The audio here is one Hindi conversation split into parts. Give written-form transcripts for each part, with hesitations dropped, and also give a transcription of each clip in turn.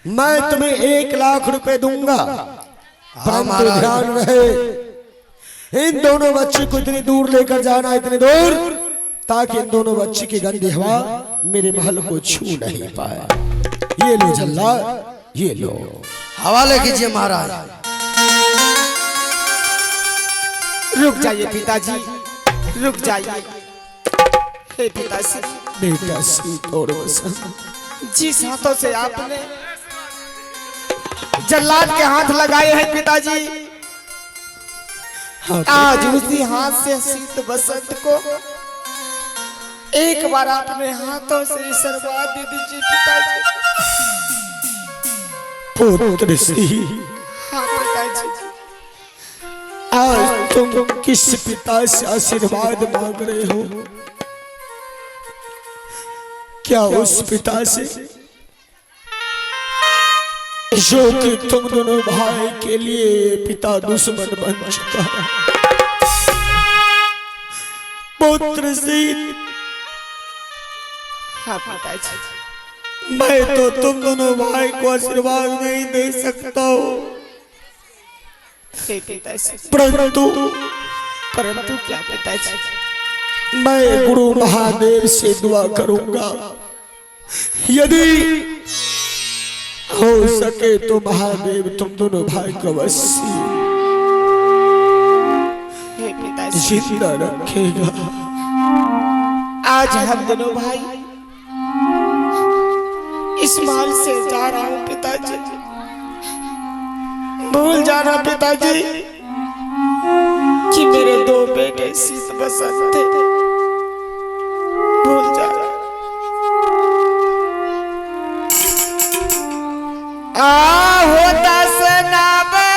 मैं तुम्हें 1 लाख रुपए दूंगा, परंतु ध्यान रहे इन दोनों बच्चे को इतनी दूर लेकर जाना, इतनी दूर ताकि इन दोनों बच्चे की गंदी हवा मेरे महल को छू नहीं पाए। ये लो जल्लाद, ये लो। हवाले कीजिए महाराज। रुक जाइए पिताजी, रुक जाइए। हे पिताजी, बेटा सीत और वसंत, जिस हाथों से आपने जल्लाद के हाथ लगाए हैं पिताजी, आज उसी हाथ से सीत बसंत को एक बार अपने हाथों से आशीर्वाद दे दीजिए पिताजी। पुत्र सी, हाँ पिताजी। आज तुम किस पिता से आशीर्वाद मांग रहे हो? क्या उस पिता से जो कि तुम दोनों भाई के लिए पिता दुश्मन बन चुका है? पुत्र सीत, हाँ पिताजी। मैं तो तुम दोनों भाई को आशीर्वाद नहीं दे सकता हूँ, हे पिताजी। परंतु क्या पिताजी? मैं गुरु महादेव से दुआ करूंगा, यदि हो सके तो महादेव तुम दोनों भाई को अवश्य हे पिताजी जिंदा रखेगा। आज हम दोनों भाई इस महल से जा रहा हूं पिताजी। भूल जाना पिताजी कि मेरे 2 बेटे सीत बसंत थे। भूल जाना। होता सनाबे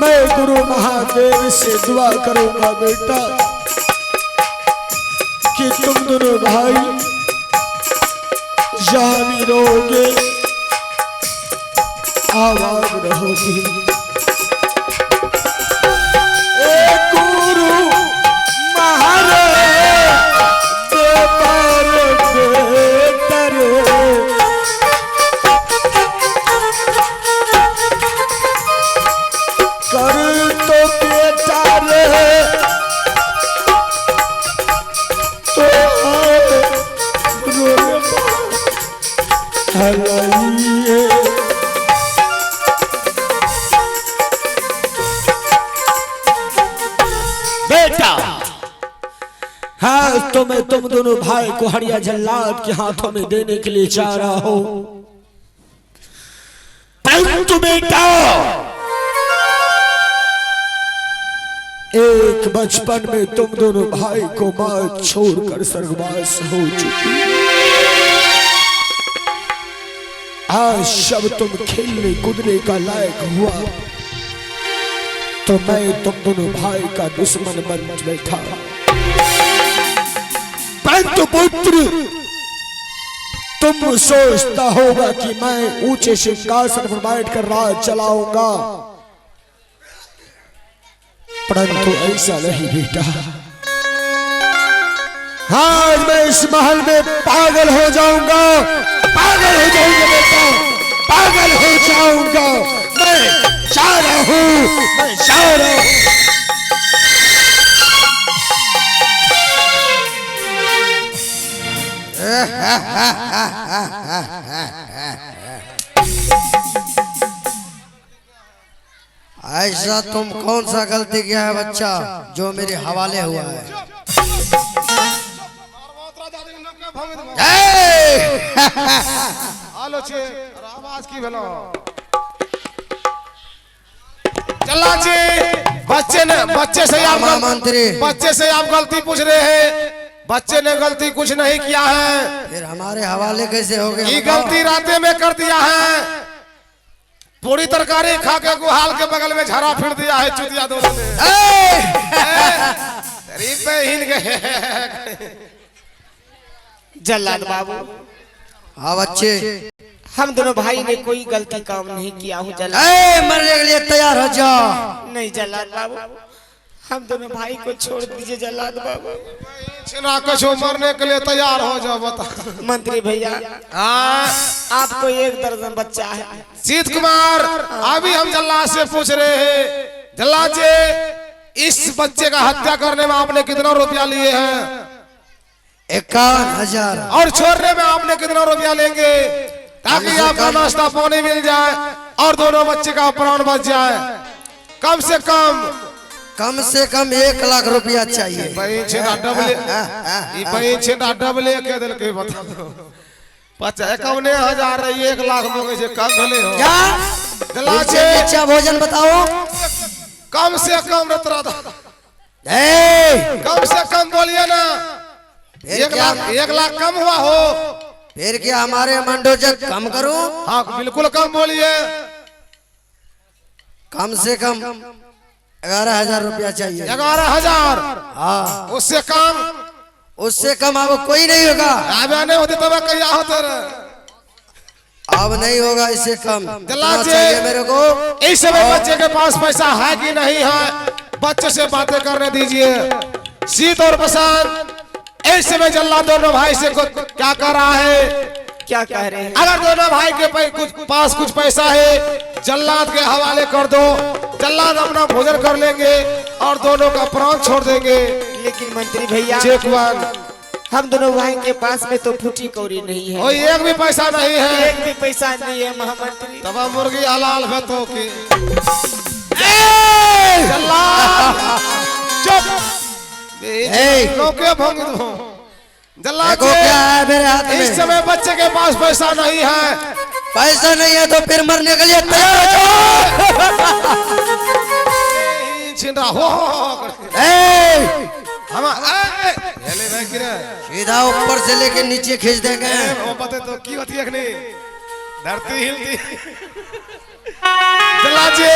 मैं गुरु महादेव से दुआ करूंगा बेटा कि तुम दोनों भाई जहां भी रहोगे आबाद रहोगे। गुरु महादेव बेटा, हाँ तो मैं तुम दोनों भाई को हरिया जल्लाद के हाथों में देने के लिए चाह रहा हूं, परंतु बेटा एक बचपन में तुम दोनों भाई को मां छोड़कर स्वर्गवास हो चुकी। आज जब तुम खेलने कूदने का लायक हुआ तो मैं तुम दोनों भाई का दुश्मन बन बैठा। परंतु पुत्र तुम सोचता होगा कि मैं ऊंचे सिंहासन पर बैठकर राज चलाऊंगा, परंतु ऐसा नहीं बेटा। आज मैं इस महल में पागल हो जाऊंगा, पागल हो जाऊंगा बेटा, पागल हो जाऊंगा। मैं जा रहा हूं, मैं जा रहा हूं। ऐसा तुम कौन सा गलती किया है बच्चा जो मेरे हवाले हुआ है? आवाज की भेलो चला जी। बच्चे से आप मंत्री, बच्चे से आप गलती पूछ रहे हैं। बच्चे ने गलती कुछ नहीं किया है। फिर हमारे हवाले कैसे हो गया? ये गलती राते में कर दिया है। पूरी तरकारी खा के गुहाल के बगल में झरा फिर दिया है चुतिया दोनों ने। पे हिल गए। जल्लाद बाबू, हाँ बच्चे, हम दोनों भाई ने कोई गलती काम नहीं किया हूँ जल्लाद। मरने के लिए तैयार हो जाओ। नहीं जल्लाद बाबू, हम दोनों भाई को छोड़ दीजिए जल्लाद बाबू। छिना कछो मरने के लिए तैयार हो जाओ। बता मंत्री भैया, आपको 1 दर्जन बच्चा है। सीत कुमार, अभी हम जल्लाद से पूछ रहे हैं, जल्लाद जी इस बच्चे का हत्या करने में आपने कितना रुपया लिए हैं? 51,000। और छोड़ने में आपने कितना रुपया लेंगे ताकि आपका नाश्ता पानी मिल जाए और दोनों बच्चे का प्राण बच जाए? कम से कम 1 लाख रुपया चाहिए। डबले के दिल के बताओ 51,000 1 लाख मांगे से कम भले हो अच्छा भोजन बताओ। कम से कम कम से कम बोलिए ना। 1 लाख कम हुआ हो? फिर क्या हमारे मंडोजक कम करूं? हाँ बिल्कुल कम बोलिए। कम से कम 11,000 रुपया चाहिए। 11,000? हाँ। उससे कम अब कोई नहीं होगा। नहीं होते तो क्या होता रे? अब नहीं होगा, इससे कम चाहिए मेरे को। इस समय बच्चे के पास पैसा है कि नहीं है? बच्चे से बातें करने दीजिए। सीत और बसंत इस समय जल्लाद दोनों भाई से क्या कर रहा है? क्या कह रहे हैं? अगर दोनों भाई के पास कुछ पैसा है जल्लाद के हवाले कर दो, जल्लाद अपना भोजन कर लेंगे और दोनों का प्राण छोड़ देंगे। लेकिन मंत्री भैया, हम दोनों भाई के पास में तो फूटी कौड़ी नहीं है। कोई एक भी पैसा नहीं है। एक भी पैसा नहीं है महामंत्री। तब मुर्गी हलाल है तो की भंग दो। जल्लाद क्या है मेरे हाथ में? इस समय बच्चे के पास पैसा नहीं है। पैसा नहीं है तो फिर मरने के लिए तैयार हो। सीधा ऊपर से लेके नीचे खींच देंगे। तो की होती है धरती हिलती। जल्लाद जी,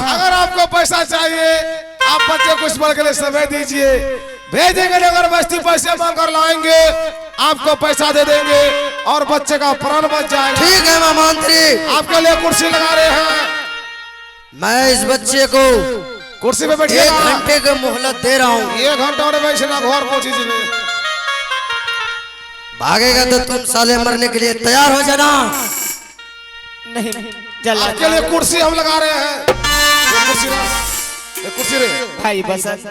अगर आपको पैसा चाहिए आप बच्चे को इस बार के लिए समय दीजिए, भेजेंगे। अगर बस्ती पैसे मांग कर लाएंगे आपको पैसा दे देंगे और बच्चे का प्राण बच जाएगा। ठीक है मंत्री, आपके लिए कुर्सी लगा रहे हैं। मैं इस बच्चे को कुर्सी पे बैठिए। 1 घंटे की मोहलत दे रहा हूँ। 1 घंटा में बैठना घर पहुंची जी। भागेगा तो तुम साले मरने के लिए तैयार हो जाना। नहीं जल्लाद के लिए कुर्सी हम लगा रहे हैं। कुर्सी रे भाई बसंत,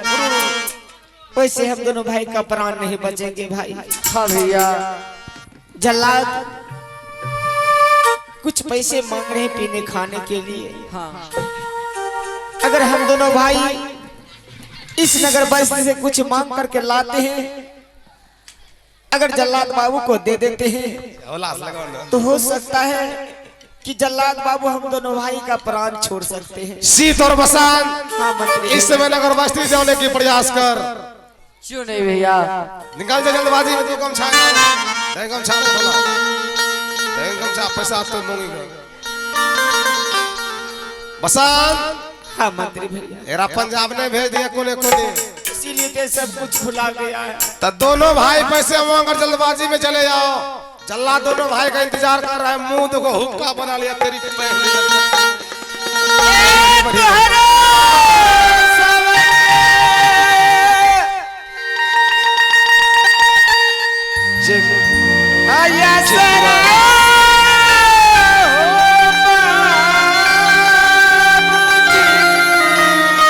वैसे हम दोनों भाई का प्राण नहीं बचेंगे भाई। हाँ भैया। जल्लाद कुछ पैसे मांग रहे हैं पीने खाने के लिए। हाँ। अगर हम दोनों भाई इस नगर बस्ती से कुछ मांग करके लाते हैं, अगर जल्लाद बाबू को दे देते हैं तो हो सकता है कि जल्लाद बाबू हम दोनों भाई का प्राण छोड़ सकते हैं। सीत और बसंत, इस समय नगर बस्ती जाने की प्रयास कर। क्यों नहीं भैया? निकाल जा जल्दबाजी में। तू गमछा पैसा तो बसंत। हाँ मंत्री भैया, पंजाब ने भेज दिया कोने इसीलिए सब कुछ भुला गया है। तो दोनों भाई पैसे मांग जल्दबाजी में चले जाओ। जल्लाद दोनों भाई का इंतजार कर रहा है। मुंह देखो हुक्का बना लिया तेरी। Check yes sir